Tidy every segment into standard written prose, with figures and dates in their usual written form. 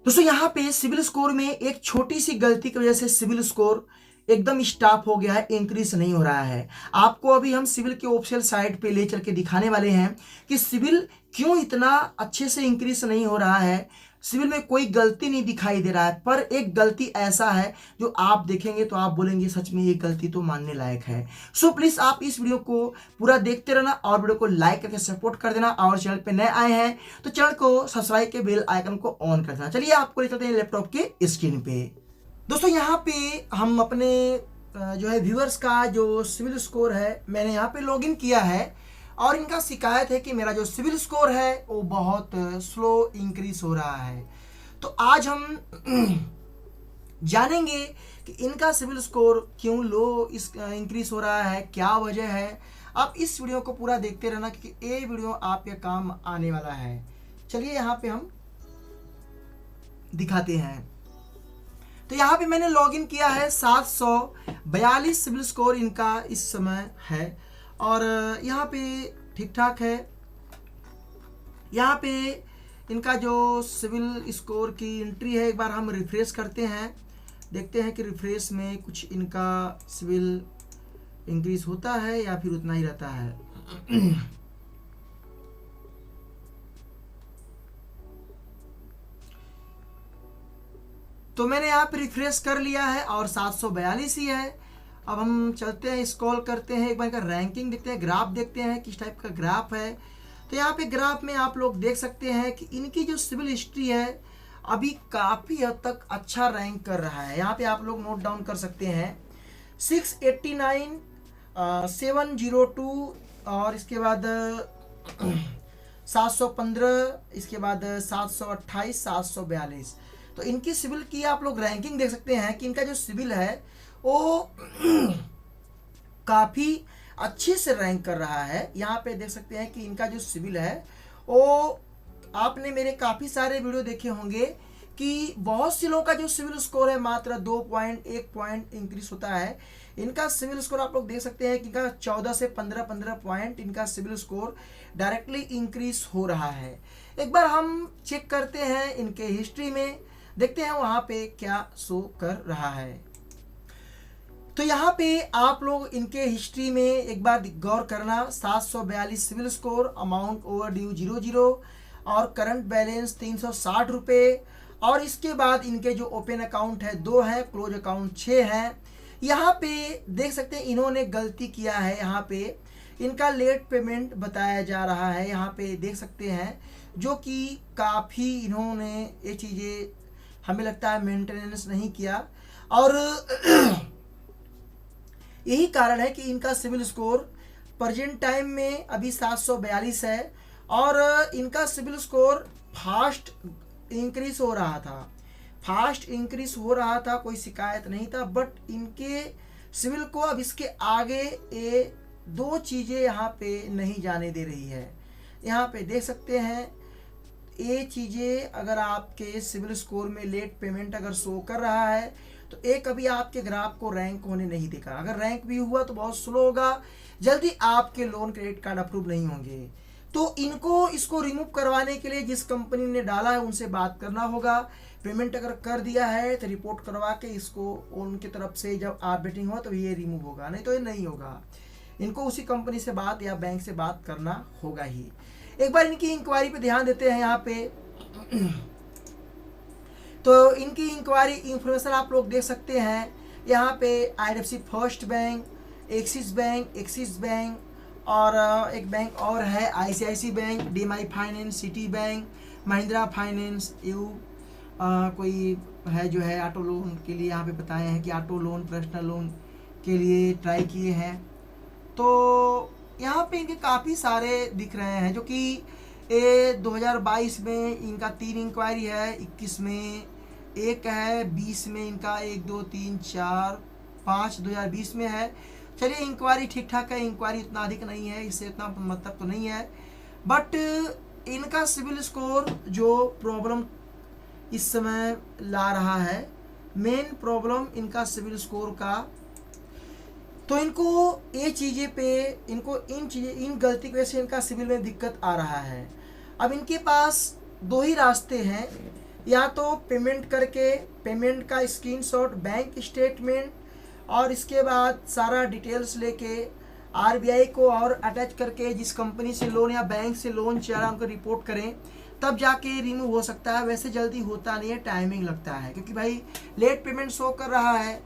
दोस्तों यहाँ पे सिविल स्कोर में एक छोटी सी गलती की वजह से सिविल स्कोर एकदम स्टॉप हो गया है, इंक्रीज नहीं हो रहा है। आपको अभी हम सिविल के ऑफिशियल साइट पे ले चल के दिखाने वाले हैं कि सिविल क्यों इतना अच्छे से इंक्रीज नहीं हो रहा है। सिविल में कोई गलती नहीं दिखाई दे रहा है, पर एक गलती ऐसा है जो आप देखेंगे तो आप बोलेंगे सच में ये गलती तो मानने लायक है। सो प्लीज आप इस वीडियो को पूरा देखते रहना और वीडियो को लाइक करके सपोर्ट कर देना, और चैनल पे नए आए हैं तो चैनल को सब्सक्राइब के बेल आइकन को ऑन कर देना। चलिए आपको ले चलते हैं लैपटॉप के स्क्रीन पे। दोस्तों यहाँ पे हम अपने जो है व्यूअर्स का जो सिविल स्कोर है मैंने यहाँ पे लॉगिन किया है, और इनका शिकायत है कि मेरा जो सिविल स्कोर है वो बहुत स्लो इंक्रीज हो रहा है। तो आज हम जानेंगे कि इनका सिविल स्कोर क्यों लो इंक्रीज हो रहा है, क्या वजह है। आप इस वीडियो को पूरा देखते रहना क्योंकि ये वीडियो आपके काम आने वाला है। चलिए यहाँ पे हम दिखाते हैं। तो यहाँ पे मैंने लॉगिन किया है, 742 सिविल स्कोर इनका इस समय है, और यहाँ पे ठीक ठाक है। यहाँ पे इनका जो सिविल स्कोर की एंट्री है, एक बार हम रिफ्रेश करते हैं, देखते हैं कि रिफ्रेश में कुछ इनका सिविल इंक्रीज होता है या फिर उतना ही रहता है। तो मैंने यहाँ पे रिफ्रेश कर लिया है और 742 ही है। अब हम चलते हैं, स्क्रॉल करते हैं, एक बार का रैंकिंग देखते हैं, ग्राफ देखते हैं किस टाइप का ग्राफ है। तो यहाँ पे ग्राफ में आप लोग देख सकते हैं कि इनकी जो सिविल हिस्ट्री है अभी काफ़ी हद तक अच्छा रैंक कर रहा है। यहाँ पे आप लोग नोट डाउन कर सकते हैं 689, 702, और इसके बाद 715, इसके बाद 728, 742। तो इनकी सिविल की आप लोग रैंकिंग देख सकते हैं कि इनका जो सिविल है वो काफ़ी अच्छे से रैंक कर रहा है। यहाँ पे देख सकते हैं कि इनका जो सिविल है वो आपने मेरे काफ़ी सारे वीडियो देखे होंगे कि बहुत से लोगों का जो सिविल स्कोर है मात्र 2 पॉइंट 1 पॉइंट इंक्रीज होता है। इनका सिविल स्कोर आप लोग देख सकते हैं कि इनका 14 से 15 पॉइंट इनका सिविल स्कोर डायरेक्टली इंक्रीज हो रहा है। एक बार हम चेक करते हैं इनके हिस्ट्री में, देखते हैं वहाँ पे क्या शो कर रहा है। तो यहाँ पे आप लोग इनके हिस्ट्री में एक बार गौर करना, 742 civil score, amount overdue 00, और करंट बैलेंस 360 रुपये, और इसके बाद इनके जो ओपन अकाउंट है 2 है, क्लोज अकाउंट 6 है। यहाँ पे देख सकते हैं इन्होंने गलती किया है, यहाँ पे इनका लेट पेमेंट बताया जा रहा है। यहाँ पे देख सकते हैं जो कि काफ़ी इन्होंने ये चीज़ें हमें लगता है मेंटेनेंस नहीं किया, और यही कारण है कि इनका सिविल स्कोर प्रेजेंट टाइम में अभी 742 है, और इनका सिविल स्कोर फास्ट इंक्रीज हो रहा था, कोई शिकायत नहीं था। बट इनके सिविल को अब इसके आगे ये 2 चीज़ें यहाँ पे नहीं जाने दे रही है। यहाँ पे देख सकते हैं ये चीज़ें, अगर आपके सिविल स्कोर में लेट पेमेंट अगर शो कर रहा है तो एक कभी आपके ग्राफ को रैंक होने नहीं देगा। अगर रैंक भी हुआ तो बहुत स्लो होगा, जल्दी आपके लोन क्रेडिट कार्ड अप्रूव नहीं होंगे। तो इसको रिमूव करवाने के लिए जिस कंपनी ने डाला है उनसे बात करना होगा। पेमेंट अगर कर दिया है तो रिपोर्ट करवा के इसको उनकी तरफ से जब आप बेटिंग हो तो ये रिमूव होगा, नहीं तो ये नहीं होगा। इनको उसी कंपनी से बात या बैंक से बात करना होगा ही। एक बार इनकी इंक्वायरी पे ध्यान देते हैं यहाँ पे। तो इनकी इंक्वायरी इंफॉर्मेशन आप लोग देख सकते हैं यहाँ पे, IDFC first bank, axis bank, और एक बैंक और है ICICI bank, DMI finance, city bank, Mahindra finance, कोई है जो है ऑटो लोन के लिए यहाँ पे बताए हैं कि ऑटो लोन, पर्सनल लोन के लिए ट्राई किए हैं। तो यहाँ पे इनके काफ़ी सारे दिख रहे हैं, जो कि 2022 में इनका 3 इंक्वायरी है, 21 में 1 है, 20 में इनका 1 2 3 4 5 2020 में है। चलिए इंक्वायरी ठीक ठाक है, इंक्वायरी उतना अधिक नहीं है, इससे इतना मतलब तो नहीं है। बट इनका सिविल स्कोर जो प्रॉब्लम इस समय ला रहा है, मेन प्रॉब्लम इनका सिविल स्कोर का, तो इनको ये चीज़ें पे इन गलती की वजह से इनका सिविल में दिक्कत आ रहा है। अब इनके पास 2 ही रास्ते हैं, या तो पेमेंट करके पेमेंट का स्क्रीनशॉट, बैंक स्टेटमेंट और इसके बाद सारा डिटेल्स लेके आरबीआई को और अटैच करके जिस कंपनी से लोन या बैंक से लोन चल रहा है उनको रिपोर्ट करें, तब जाके रिमूव हो सकता है। वैसे जल्दी होता नहीं है, टाइमिंग लगता है, क्योंकि भाई लेट पेमेंट शो कर रहा है।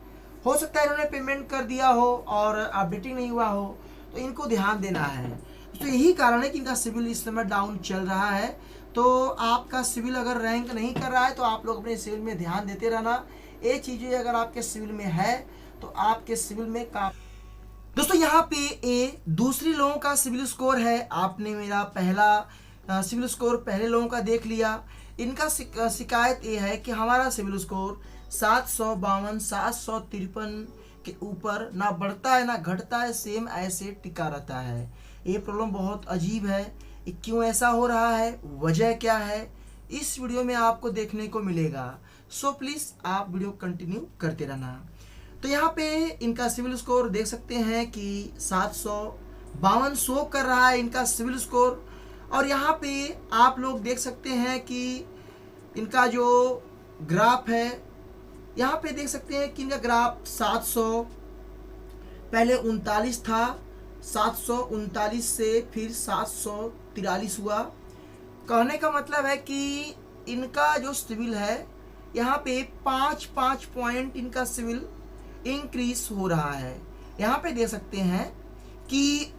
हो सकता है इन्होंने पेमेंट कर दिया हो और अपडेटिंग नहीं हुआ हो, तो इनको ध्यान देना है। तो यही कारण है कि इनका सिविल इस समय डाउन चल रहा है। तो आपका सिविल अगर रैंक नहीं कर रहा है तो आप लोग अपने सिविल में ध्यान देते रहना। ये चीज़ें अगर आपके सिविल में है तो आपके सिविल में दोस्तों यहाँ पे ये दूसरे लोगों का सिविल स्कोर है। आपने मेरा पहला सिविल स्कोर पहले लोगों का देख लिया। इनका शिकायत ये है कि हमारा सिविल स्कोर 752 753 के ऊपर ना बढ़ता है ना घटता है, सेम ऐसे टिका रहता है। ये प्रॉब्लम बहुत अजीब है। ये क्यों ऐसा हो रहा है, वजह क्या है, इस वीडियो में आपको देखने को मिलेगा। सो प्लीज़ आप वीडियो कंटिन्यू करते रहना। तो यहाँ पे इनका सिविल स्कोर देख सकते हैं कि 752 शो कर रहा है इनका सिविल स्कोर। और यहाँ पे आप लोग देख सकते हैं कि इनका जो ग्राफ है, यहाँ पे देख सकते हैं कि इनका ग्राफ 700 पहले 39 था, 739 से फिर 743 हुआ। कहने का मतलब है कि इनका जो सिविल है यहाँ पे 5 पॉइंट इनका सिविल इंक्रीज हो रहा है। यहाँ पे देख सकते हैं कि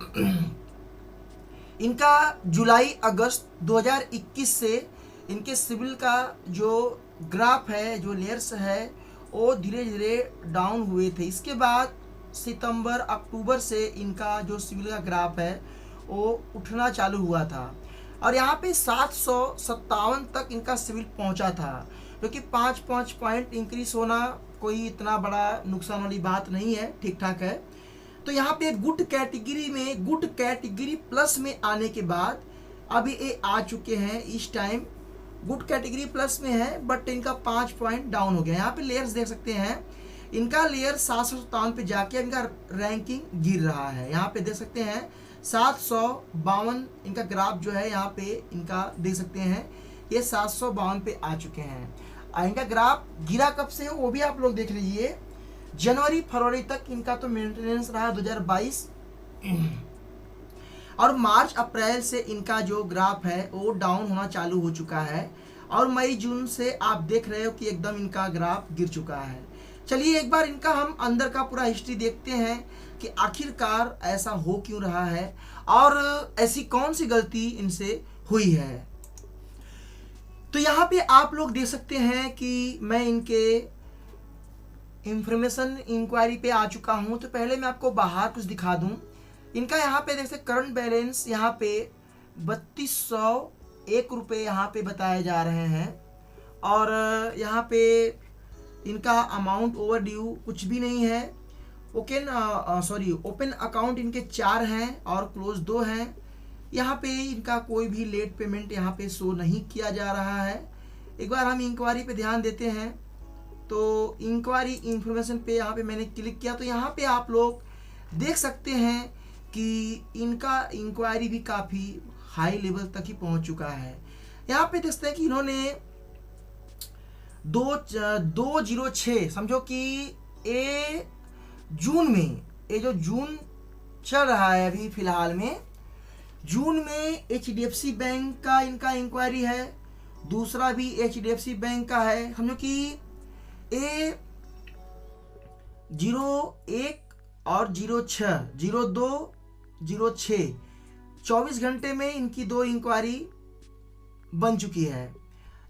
इनका जुलाई अगस्त 2021 से इनके सिविल का जो ग्राफ है, जो लेयर्स है, वो धीरे धीरे डाउन हुए थे। इसके बाद सितंबर अक्टूबर से इनका जो सिविल का ग्राफ है वो उठना चालू हुआ था और यहाँ पे 757 तक इनका सिविल पहुँचा था, क्योंकि 5 पॉइंट इंक्रीज होना कोई इतना बड़ा नुकसान वाली बात नहीं है, ठीक ठाक है। तो यहाँ पे गुड कैटेगरी में, गुड कैटेगरी प्लस में आने के बाद अभी ये आ चुके हैं। इस टाइम गुड कैटेगरी प्लस में है, बट इनका 5 पॉइंट डाउन हो गया। यहाँ पे लेयर्स देख सकते हैं, इनका लेयर 757 पे जाके इनका रैंकिंग गिर रहा है। यहाँ पे देख सकते हैं 752 इनका ग्राफ जो है, यहाँ पे इनका देख सकते हैं ये 752 पे आ चुके हैं। इनका ग्राफ गिरा कब से वो भी आप लोग देख लीजिए। जनवरी फरवरी तक इनका तो मेंटेनेंस रहा 2022 और मार्च अप्रैल से इनका जो ग्राफ है वो डाउन होना चालू हो चुका है और मई जून से आप देख रहे हो कि एकदम इनका ग्राफ गिर चुका है। चलिए एक बार इनका हम अंदर का पूरा हिस्ट्री देखते हैं कि आखिरकार ऐसा हो क्यों रहा है और ऐसी कौन सी गलती इनसे हुई है। तो यहाँ पे आप लोग देख सकते हैं कि मैं इनके इंफॉर्मेशन इंक्वायरी पे आ चुका हूँ। तो पहले मैं आपको बाहर कुछ दिखा दूँ। इनका यहाँ पे देख सकते करंट बैलेंस यहाँ पे 3201 रुपये यहाँ पे बताए जा रहे हैं और यहाँ पे इनका अमाउंट ओवर ड्यू कुछ भी नहीं है। ओपन अकाउंट इनके 4 हैं और क्लोज 2 हैं। यहाँ पे इनका कोई भी लेट पेमेंट यहाँ पे शो नहीं किया जा रहा है। एक बार हम इंक्वायरी पे ध्यान देते हैं तो इंक्वायरी इंफॉर्मेशन पे यहाँ पे मैंने क्लिक किया तो यहाँ पे आप लोग देख सकते हैं कि इनका इंक्वायरी भी काफ़ी हाई लेवल तक ही पहुँच चुका है। यहाँ पे देखते हैं कि इन्होंने 206 समझो कि ये जून में, ये जो जून चल रहा है अभी फ़िलहाल में, जून में HDFC बैंक का इनका इंक्वायरी है, दूसरा भी HDFC बैंक का है। समझो कि ए 01 और 06 0206 24 घंटे में इनकी 2 इंक्वायरी बन चुकी है।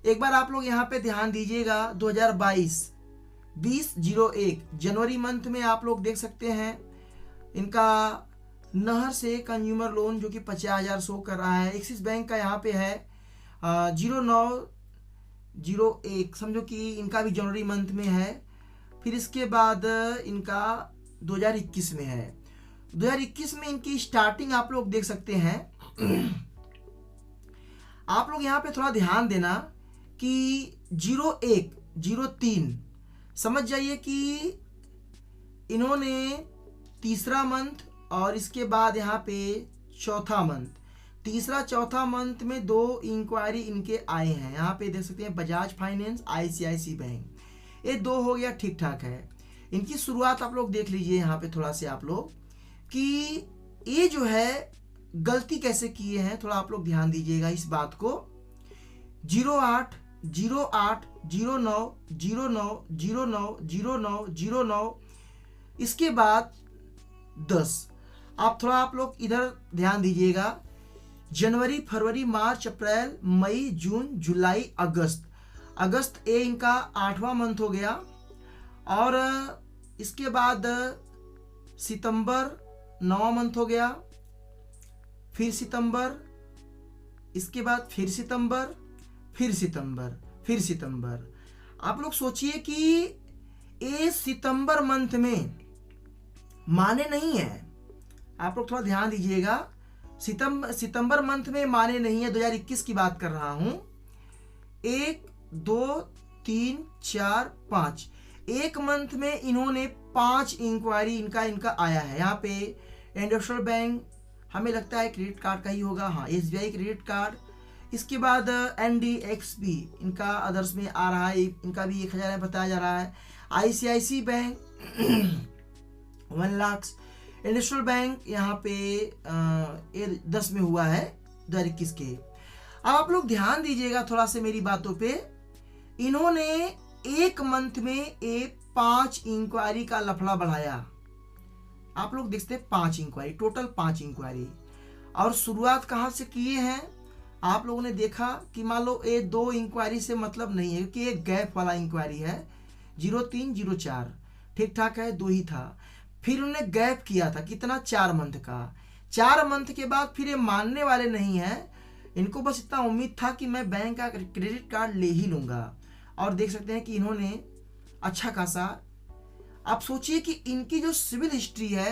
एक बार आप लोग यहाँ पे ध्यान दीजिएगा 2022-20-01 जनवरी मंथ में आप लोग देख सकते हैं इनका नहर से कंज्यूमर लोन जो कि 50,000 शो कर रहा है। एक्सिस बैंक का यहाँ पे है 0901 समझो कि इनका भी जनवरी मंथ में है। फिर इसके बाद इनका 2021 में है। 2021 में इनकी स्टार्टिंग आप लोग देख सकते हैं। आप लोग यहाँ पे थोड़ा ध्यान देना कि 01-03 समझ जाइए कि इन्होंने तीसरा मंथ और इसके बाद यहाँ पे चौथा मंथ तीसरा चौथा मंथ में 2 इंक्वायरी इनके आए हैं। यहाँ पे देख सकते हैं बजाज फाइनेंस, आईसीआईसी बैंक, ये 2 हो गया, ठीक ठाक है। इनकी शुरुआत आप लोग देख लीजिए यहाँ पे थोड़ा से आप लोग कि ये जो है गलती कैसे किए हैं, थोड़ा आप लोग ध्यान दीजिएगा इस बात को। 08 08 09 09 09 09 09, इसके बाद 10। आप थोड़ा आप लोग इधर ध्यान दीजिएगा। जनवरी, फरवरी, मार्च, अप्रैल, मई, जून, जुलाई, अगस्त। अगस्त ये इनका 8वां मंथ हो गया। और इसके बाद सितंबर 9वां मंथ हो गया, फिर सितंबर, इसके बाद फिर सितंबर, फिर सितंबर, फिर सितंबर। आप लोग सोचिए कि ये सितंबर मंथ में माने नहीं है। आप लोग थोड़ा ध्यान दीजिएगा, सितंबर मंथ में माने नहीं है। 2021 की बात कर रहा हूं। 1 2 3 4 5, एक मंथ में इन्होंने 5 इंक्वायरी इनका आया है। यहाँ पे इंडस्ट्रियल बैंक, हमें लगता है क्रेडिट कार्ड का ही होगा, हाँ, एसबीआई क्रेडिट कार्ड। इसके बाद एनडीएक्सबी इनका अदर्स में आ रहा है, इनका भी 1000 बताया जा रहा है। ICICI bank 1 lakh. Industrial bank यहाँ पे 10 में हुआ है 2021 के। अब आप लोग ध्यान दीजिएगा थोड़ा से मेरी बातों पे। इन्होंने एक मंथ में 5 इंक्वायरी का लफड़ा बढ़ाया। आप लोग देखते हैं 5 इंक्वायरी, टोटल 5 इंक्वायरी। और शुरुआत कहाँ से किए हैं? आप लोगों ने देखा कि मान लो ये 2 इंक्वायरी से मतलब नहीं है, क्योंकि एक गैप वाला इंक्वायरी है 03 04, ठीक ठाक है, 2 ही था। फिर उन्होंने गैप किया था कितना, 4 मंथ का। 4 मंथ के बाद फिर ये मानने वाले नहीं हैं। इनको बस इतना उम्मीद था कि मैं बैंक का क्रेडिट कार्ड ले ही लूँगा। और देख सकते हैं कि इन्होंने अच्छा खासा, आप सोचिए कि इनकी जो सिविल हिस्ट्री है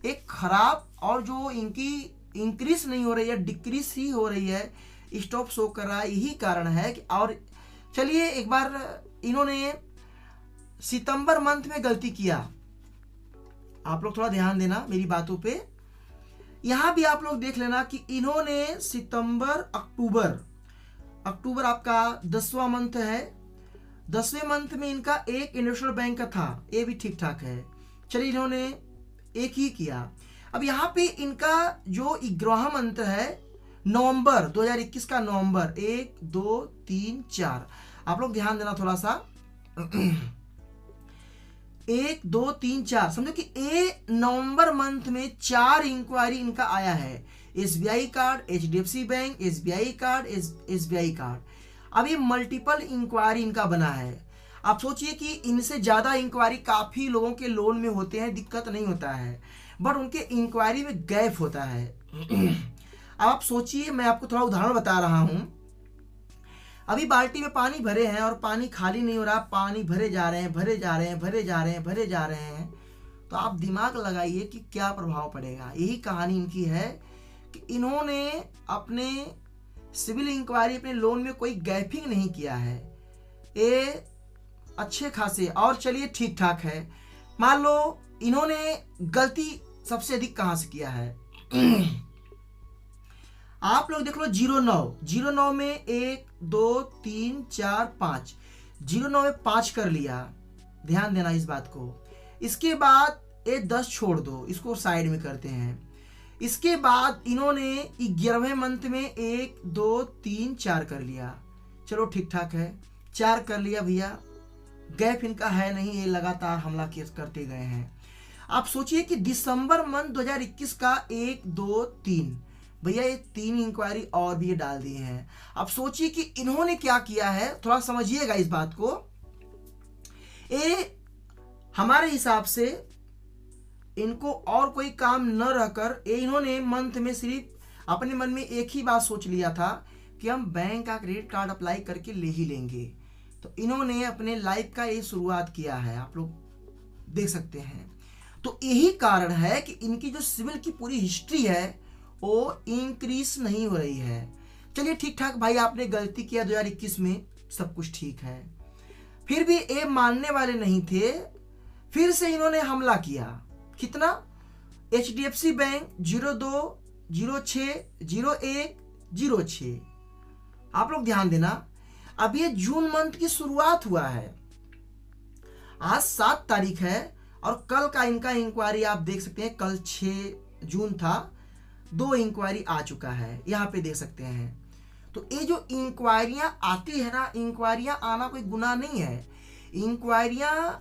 एक खराब, और जो इनकी इंक्रीज नहीं हो रही है, डिक्रीज ही हो रही है, स्टॉप शो कर रहा है। यही कारण है कि, और चलिए एक बार इन्होंने सितंबर मंथ में गलती किया। आप लोग थोड़ा ध्यान देना मेरी बातों पे। यहां भी आप लोग देख लेना कि इन्होंने सितंबर, अक्टूबर आपका 10वां मंथ है। 10वें मंथ में इनका एक इंडस्ट्रियल बैंक का था, ये भी ठीक ठाक है। चलिए इन्होंने एक ही किया। अब यहाँ पे इनका जो 11वां मंथ है, नवंबर 2021 का, नवंबर 1 2 3 4, आप लोग ध्यान देना थोड़ा सा। 1 2 3 4, समझो कि नवंबर मंथ में 4 इंक्वायरी इनका आया है। SBI card, HDFC bank, SBI card, SBI card. अब ये मल्टीपल इंक्वायरी इनका बना है। आप सोचिए कि इनसे ज़्यादा इंक्वायरी काफ़ी लोगों के लोन में होते हैं, दिक्कत नहीं होता है, बट उनके इंक्वायरी में गैप होता है। अब आप सोचिए, मैं आपको थोड़ा उदाहरण बता रहा हूँ। अभी बाल्टी में पानी भरे हैं और पानी खाली नहीं हो रहा, पानी भरे जा रहे हैं, भरे जा रहे हैं, भरे जा रहे हैं, भरे जा रहे हैं। तो आप दिमाग लगाइए कि क्या प्रभाव पड़ेगा। यही कहानी इनकी है कि इन्होंने अपने सिविल इंक्वायरी, अपने लोन में कोई गैपिंग नहीं किया है, ये अच्छे खासे। और चलिए ठीक ठाक है। मान लो इन्होंने गलती सबसे अधिक कहां से किया है? आप लोग देख लो 09 में 1 2 3 4 5, 09 में 5 कर लिया, ध्यान देना इस बात को। इसके बाद ये 10 छोड़ दो, इसको साइड में करते हैं। इसके बाद इन्होंने 11वें मंथ में 1 2 3 4 कर लिया, चलो ठीक ठाक है, 4 कर लिया भैया, गैप इनका है नहीं, ये लगातार हमला केस करते गए हैं। आप सोचिए कि दिसंबर मंथ 2021 का 1 2 3, भैया ये 3 इंक्वायरी और भी डाल दिए हैं। अब सोचिए कि इन्होंने क्या किया है, थोड़ा समझिएगा इस बात को। ये हमारे हिसाब से इनको और कोई काम न रहकर इन्होंने मंथ में सिर्फ अपने मन में एक ही बात सोच लिया था कि हम बैंक का क्रेडिट कार्ड अप्लाई करके ले ही लेंगे। तो इन्होंने अपने लाइफ का ये शुरुआत किया है, आप लोग देख सकते हैं। तो यही कारण है कि इनकी जो सिविल की पूरी हिस्ट्री है वो इंक्रीज नहीं हो रही है। चलिए ठीक ठाक भाई, आपने गलती किया 2021 में, सब कुछ ठीक है। फिर भी ये मानने वाले नहीं थे, फिर से इन्होंने हमला किया। कितना? HDFC bank 060106। आप लोग ध्यान देना, अब ये जून मंथ की शुरुआत हुआ है, आज 7 तारीख है और कल का इनका इंक्वायरी आप देख सकते हैं, कल 6 जून था, 2 इंक्वायरी आ चुका है, यहाँ पे देख सकते हैं। तो ये जो इंक्वायरियां आती है ना, इंक्वायरियां आना कोई गुनाह नहीं है। इंक्वायरियां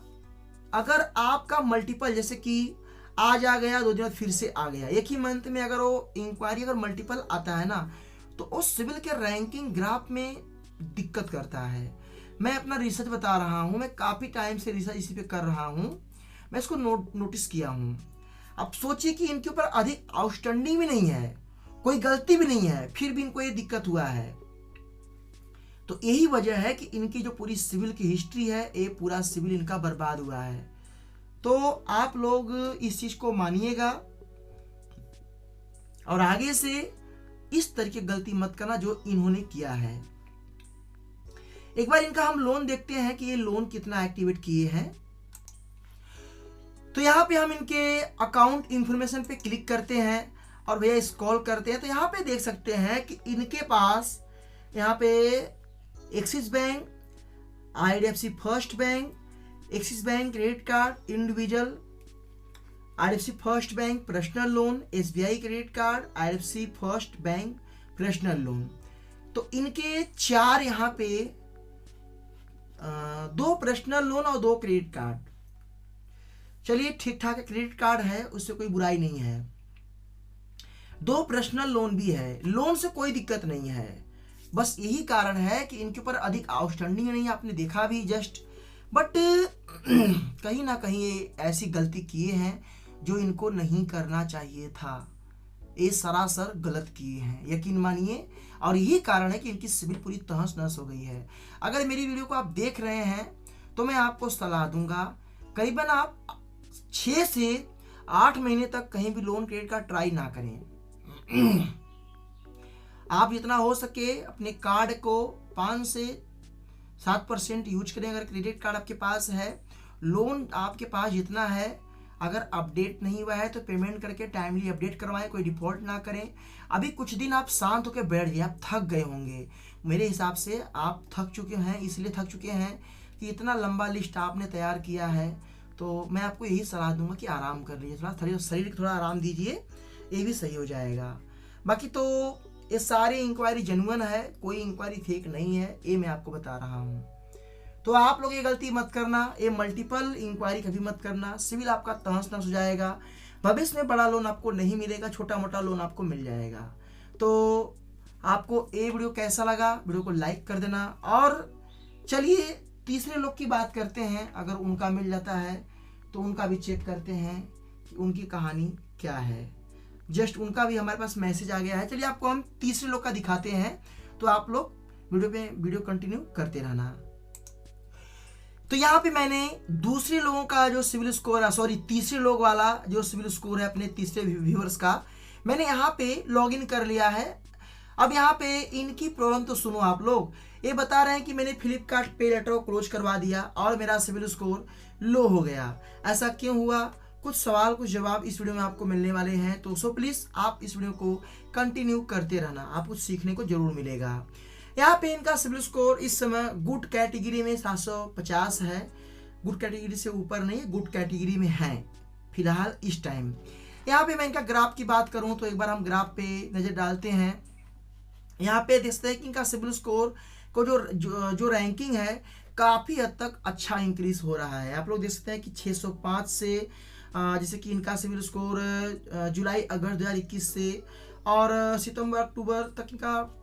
अगर आपका मल्टीपल, जैसे कि आज आ गया, 2 दिन बाद फिर से आ गया, एक ही मंथ में अगर वो इंक्वायरी अगर मल्टीपल आता है ना, तो उस सिविल के रैंकिंग ग्राफ में दिक्कत करता है। मैं अपना रिसर्च बता रहा हूँ, मैं काफ़ी टाइम से रिसर्च इसी पे कर रहा हूँ, मैं इसको नोटिस किया हूँ। अब सोचिए कि इनके ऊपर अधिक आउटस्टैंडिंग भी नहीं है, कोई गलती भी नहीं है, फिर भी इनको ये दिक्कत हुआ है। तो यही वजह है कि इनकी जो पूरी सिविल की हिस्ट्री है, ये पूरा सिविल इनका बर्बाद हुआ है। तो आप लोग इस चीज को मानिएगा और आगे से इस तरह की गलती मत करना जो इन्होंने किया है। एक बार इनका हम लोन देखते हैं कि ये लोन कितना एक्टिवेट किए हैं। तो यहाँ पे हम इनके अकाउंट इंफॉर्मेशन पे क्लिक करते हैं और भैया स्क्रॉल करते हैं, तो यहाँ पे देख सकते हैं कि इनके पास यहाँ पे axis bank, IDFC first bank, axis bank credit card individual, IDFC first bank personal loan, SBI credit card, IDFC first bank personal loan. तो इनके 4 यहाँ पे 2 पर्सनल लोन और 2 क्रेडिट कार्ड, चलिए ठीक ठाक क्रेडिट कार्ड है, उससे कोई बुराई नहीं है। 2 पर्सनल लोन भी है, लोन से कोई दिक्कत नहीं है, बस यही कारण है कि इनके ऊपर अधिक आउटस्टैंडिंग नहीं है, आपने देखा भी जस्ट। बट कहीं ना कहीं ये ऐसी गलती किए हैं जो इनको नहीं करना चाहिए था, ये सरासर गलत किए हैं, यकीन मानिए। और यही कारण है कि इनकी सिविल पूरी तहस नहस हो गई है। अगर मेरी वीडियो को आप देख रहे हैं तो मैं आपको सलाह दूंगा, करीबन आप 6 से 8 महीने तक कहीं भी लोन क्रेडिट कार्ड ट्राई ना करें। आप जितना हो सके अपने कार्ड को 5 से 7% यूज करें अगर क्रेडिट कार्ड आपके पास है। लोन आपके पास जितना है, अगर अपडेट नहीं हुआ है तो पेमेंट करके टाइमली अपडेट करवाएं, कोई डिफॉल्ट ना करें। अभी कुछ दिन आप शांत होकर बैठ जाइए, आप थक गए होंगे, मेरे हिसाब से आप थक चुके हैं, इसलिए थक चुके हैं कि इतना लंबा लिस्ट आपने तैयार किया है। तो मैं आपको यही सलाह दूंगा कि आराम कर लीजिए, थोड़ा शरीर को थोड़ा आराम दीजिए, ये भी सही हो जाएगा। बाकी तो ये सारी इंक्वायरी जेन्युइन है, कोई इंक्वायरी फेक नहीं है, ये मैं आपको बता रहा हूँ। तो आप लोग ये गलती मत करना, ये मल्टीपल इंक्वायरी कभी मत करना, सिविल आपका तहस नहस हो जाएगा। भविष्य में बड़ा लोन आपको नहीं मिलेगा, छोटा मोटा लोन आपको मिल जाएगा। तो आपको ये वीडियो कैसा लगा, वीडियो को लाइक कर देना। और चलिए तीसरे लोग की बात करते हैं, अगर उनका मिल जाता है तो उनका भी चेक करते हैं कि उनकी कहानी क्या है। जस्ट उनका भी हमारे पास मैसेज आ गया है, चलिए आपको हम तीसरे लोग का दिखाते हैं। तो आप लोग वीडियो कंटिन्यू करते रहना। तो यहाँ पे मैंने दूसरे लोगों का जो सिविल स्कोर, सॉरी तीसरे लोग वाला जो सिविल स्कोर है अपने तीसरे व्यूअर्स का, मैंने यहाँ पे लॉगिन कर लिया है। अब यहाँ पे इनकी प्रॉब्लम तो सुनो आप लोग। ये बता रहे हैं कि मैंने फ्लिपकार्ट पे लेटर को क्लोज करवा दिया और मेरा सिविल स्कोर लो हो गया। ऐसा क्यों हुआ? कुछ सवाल कुछ जवाब इस वीडियो में आपको मिलने वाले हैं, तो सो प्लीज़ आप इस वीडियो को कंटिन्यू करते रहना, आपको कुछ सीखने को जरूर मिलेगा। यहाँ पे इनका सिविल स्कोर इस समय गुड कैटेगरी में 750 है, गुड कैटेगरी से ऊपर नहीं, गुड कैटेगरी में है फिलहाल इस टाइम। यहाँ पे मैं इनका ग्राफ की बात करूँ तो एक बार हम ग्राफ पे नज़र डालते हैं। यहाँ पे देखते हैं कि इनका सिविल स्कोर को जो रैंकिंग है काफ़ी हद तक अच्छा इंक्रीज हो रहा है। आप लोग देख सकते हैं कि 605 से जैसे कि इनका सिविल स्कोर जुलाई अगस्त 2021 से और सितंबर अक्टूबर तक इनका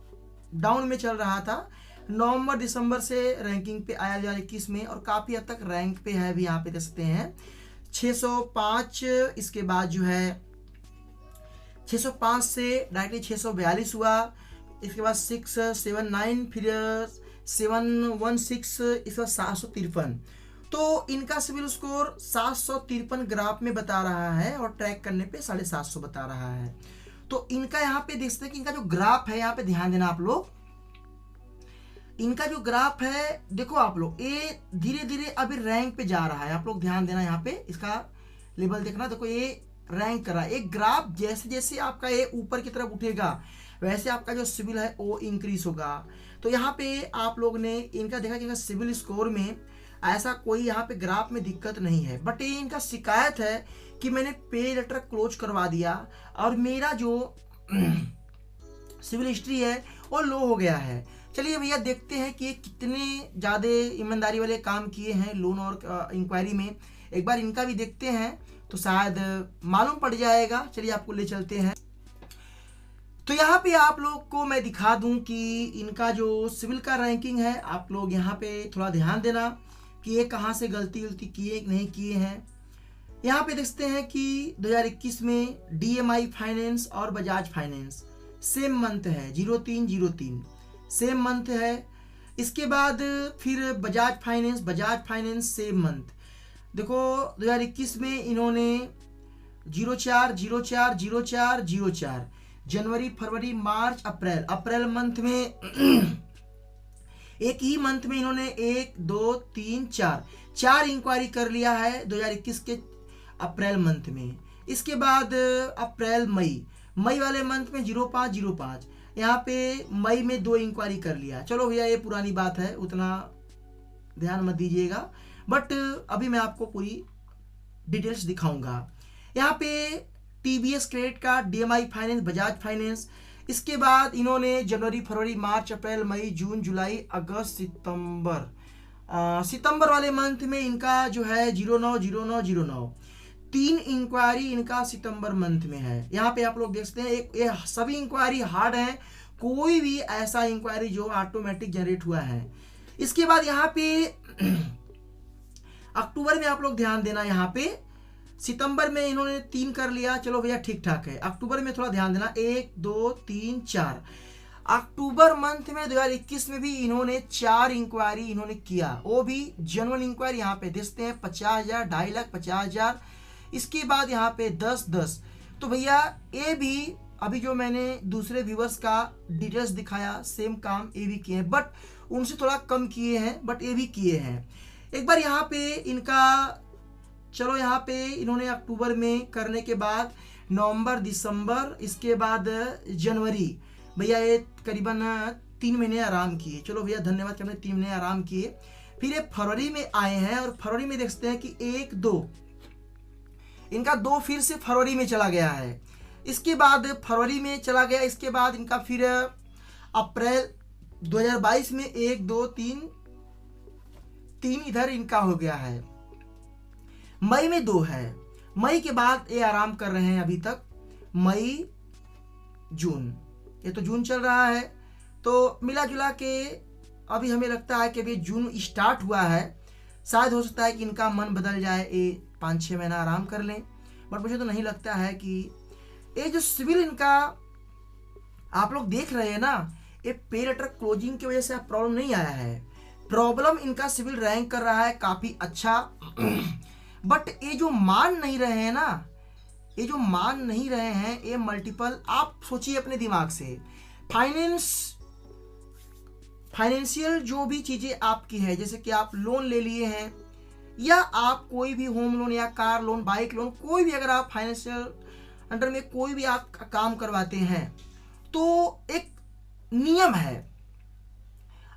डाउन में चल रहा था, नवंबर दिसंबर से रैंकिंग पे आया 2021 में और काफ़ी हद तक रैंक पे है। अभी यहाँ पे देख सकते हैं 605, इसके बाद जो है 605 से डायरेक्टली 642 हुआ, इसके बाद 679, फिर 716, इसके बाद 753। तो इनका सिविल स्कोर 753 ग्राफ में बता रहा है और ट्रैक करने पे 750 बता रहा है। तो इनका यहाँ पे देख सकते हैं कि इनका जो ग्राफ है, यहाँ पे ध्यान देना आप लोग, इनका जो ग्राफ है देखो आप लोग, ये धीरे धीरे अभी रैंक पे जा रहा है। आप लोग ध्यान देना, यहाँ पे इसका लेवल देखना, देखो ये रैंक कर रहा है। एक ग्राफ जैसे जैसे आपका ये ऊपर की तरफ उठेगा वैसे आपका जो सिविल है वो इंक्रीज होगा। तो यहाँ पे आप लोग ने इनका देखा कि इनका सिविल स्कोर में ऐसा कोई यहाँ पे ग्राफ में दिक्कत नहीं है, बट ये इनका शिकायत है कि मैंने पे लेटर क्लोज करवा दिया और मेरा जो सिविल हिस्ट्री है वो लो हो गया है। चलिए भैया देखते हैं कि ये कितने ज़्यादा ईमानदारी वाले काम किए हैं लोन और इंक्वायरी में। एक बार इनका भी देखते हैं तो शायद मालूम पड़ जाएगा। चलिए आपको ले चलते हैं। तो यहाँ पे आप लोग को मैं दिखा दूं कि इनका जो सिविल का रैंकिंग है, आप लोग यहाँ पे थोड़ा ध्यान देना कि ये कहाँ से गलती किए नहीं किए हैं। यहाँ पे देखते हैं कि 2021 में DMI फाइनेंस और बजाज फाइनेंस सेम मंथ है, 0303 सेम मंथ है। इसके बाद फिर बजाज फाइनेंस सेम मंथ। देखो 2021 में इन्होंने 04 जनवरी फरवरी मार्च अप्रैल मंथ में एक ही मंथ में इन्होंने 1 2 3 4 इंक्वायरी कर लिया है 2021 के अप्रैल मंथ में। इसके बाद अप्रैल मई वाले मंथ में 05 यहाँ पे मई में 2 इंक्वायरी कर लिया। चलो भैया ये पुरानी बात है, उतना ध्यान मत दीजिएगा, बट अभी मैं आपको पूरी डिटेल्स दिखाऊंगा। यहाँ पे TBS credit card, DMI finance, Bajaj finance. इसके बाद इन्होंने जनवरी फरवरी मार्च अप्रैल मई जून जुलाई अगस्त सितंबर वाले मंथ में इनका जो है 09 3 इंक्वायरी इनका सितंबर मंथ में है। यहाँ पे आप लोग देख सकते हैं ये सभी इंक्वायरी हार्ड है, कोई भी ऐसा इंक्वायरी जो ऑटोमेटिक जनरेट हुआ है। इसके बाद यहाँ पे अक्टूबर में आप लोग ध्यान देना, यहाँ पे सितंबर में इन्होंने 3 कर लिया, चलो भैया ठीक ठाक है। अक्टूबर में थोड़ा ध्यान देना, 1 2 3 4। अक्टूबर मंथ में 2021 में भी इन्होंने 4 इंक्वायरी इन्होंने किया, वो भी जेन्युइन इंक्वायरी। यहाँ पे देखते हैं 50,000, 2.5 लाख, 50,000। इसके बाद यहाँ पे 10। तो भैया ये भी अभी जो मैंने दूसरे व्यूवर्स का डिटेल्स दिखाया सेम काम ये भी किए हैं, बट उनसे थोड़ा कम किए हैं, बट ये भी किए हैं। एक बार यहाँ पे इनका चलो यहाँ पे इन्होंने अक्टूबर में करने के बाद नवंबर दिसंबर इसके बाद जनवरी, भैया ये करीबन 3 महीने आराम किए। चलो भैया धन्यवाद कि हमने 3 महीने आराम किए। फिर ये फरवरी में आए हैं और फरवरी में देखते हैं कि 1 2 इनका 2 फिर से फरवरी में चला गया है। इसके बाद फरवरी में चला गया, इसके बाद इनका फिर अप्रैल 2022 में 1 2 3 इधर इनका हो गया है। मई में 2 है, मई के बाद ये आराम कर रहे हैं अभी तक। मई जून, ये तो जून चल रहा है, तो मिला जुला के अभी हमें लगता है कि अभी जून स्टार्ट हुआ है, शायद हो सकता है कि इनका मन बदल जाए, ये 5-6 महीना आराम कर लें। बट मुझे तो नहीं लगता है कि ये जो सिविल इनका आप लोग देख रहे हैं ना, ये पे लेटर क्लोजिंग की वजह से प्रॉब्लम नहीं आया है। प्रॉब्लम इनका सिविल रैंक कर रहा है काफ़ी अच्छा, बट ये जो मान नहीं रहे हैं ना, ये जो मान नहीं रहे हैं ये मल्टीपल, आप सोचिए अपने दिमाग से, फाइनेंशियल जो भी चीज़ें आपकी है, जैसे कि आप लोन ले लिए हैं या आप कोई भी होम लोन या कार लोन, बाइक लोन, कोई भी अगर आप फाइनेंशियल अंडर में कोई भी आप काम करवाते हैं तो एक नियम है,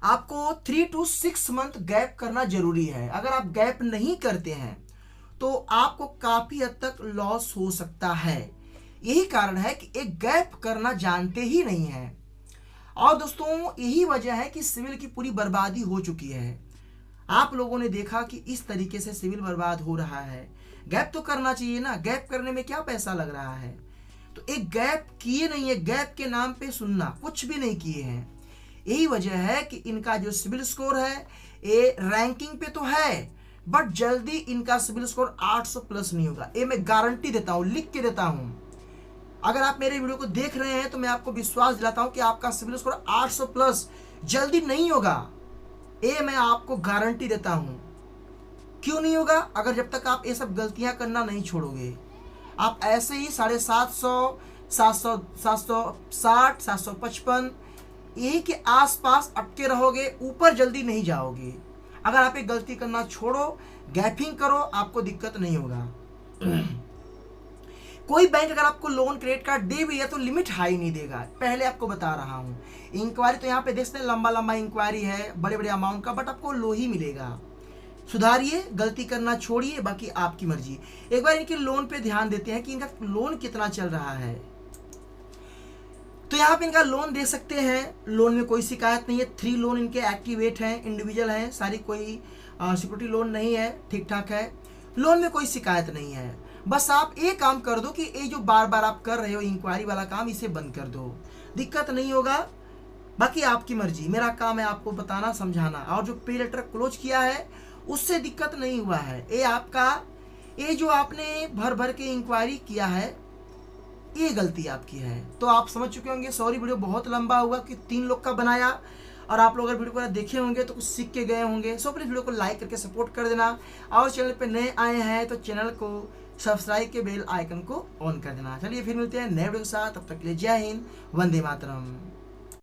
आपको 3 to 6 मंथ गैप करना जरूरी है। अगर आप गैप नहीं करते हैं तो आपको काफ़ी हद तक लॉस हो सकता है। यही कारण है कि एक गैप करना जानते ही नहीं है। और दोस्तों यही वजह है कि सिविल की पूरी बर्बादी हो चुकी है। आप लोगों ने देखा कि इस तरीके से सिविल बर्बाद हो रहा है। गैप तो करना चाहिए ना, गैप करने में क्या पैसा लग रहा है। तो एक गैप किए नहीं है, गैप के नाम पे सुनना, कुछ भी नहीं किए हैं। यही वजह है कि इनका जो सिविल स्कोर है ये रैंकिंग पे तो है, बट जल्दी इनका सिविल स्कोर 800 प्लस नहीं होगा। ये मैं गारंटी देता हूँ, लिख के देता हूँ। अगर आप मेरे वीडियो को देख रहे हैं तो मैं आपको विश्वास दिलाता हूँ कि आपका सिविल स्कोर 800 प्लस जल्दी नहीं होगा। ये मैं आपको गारंटी देता हूँ। क्यों नहीं होगा? अगर जब तक आप ये सब गलतियाँ करना नहीं छोड़ोगे। आप ऐसे ही 750, 760, 755 यही के आसपास अटके रहोगे, ऊपर जल्दी नहीं जाओगे। अगर आप एक गलती करना छोड़ो, गैपिंग करो, आपको दिक्कत नहीं होगा। कोई बैंक अगर आपको लोन क्रेडिट कार्ड दे भी है तो लिमिट हाई नहीं देगा, पहले आपको बता रहा हूँ। इंक्वायरी तो यहाँ पे देखते हैं लंबा लंबा इंक्वायरी है, बड़े बड़े अमाउंट का, बट आपको लो ही मिलेगा। सुधारिए, गलती करना छोड़िए, बाकी आपकी मर्जी। एक बार इनके लोन पे ध्यान देते हैं कि इनका लोन कितना चल रहा है। तो यहाँ पे इनका लोन दे सकते हैं, लोन में कोई शिकायत नहीं है। 3 लोन इनके एक्टिवेट हैं, इंडिविजुअल हैं सारी, कोई सिक्योरिटी लोन नहीं है, ठीक ठाक है, लोन में कोई शिकायत नहीं है। बस आप एक काम कर दो कि ये जो बार बार आप कर रहे हो इंक्वायरी वाला काम, इसे बंद कर दो, दिक्कत नहीं होगा। बाकी आपकी मर्जी, मेरा काम है आपको बताना समझाना। और जो पे लेटर क्लोज किया है उससे दिक्कत नहीं हुआ है, ये आपका, ये जो आपने भर भर के इंक्वायरी किया है ये गलती आपकी है। तो आप समझ चुके होंगे। सॉरी वीडियो बहुत लंबा हुआ कि 3 लोग का बनाया, और आप लोग अगर वीडियो को देखे होंगे तो कुछ सीख के गए होंगे। सो प्लीज वीडियो को लाइक करके सपोर्ट कर देना, और चैनल पे नए आए हैं तो चैनल को सब्सक्राइब के बेल आइकन को ऑन कर देना। चलिए फिर मिलते हैं नए वीडियो के साथ, तब तक के लिए जय हिंद, वंदे मातरम।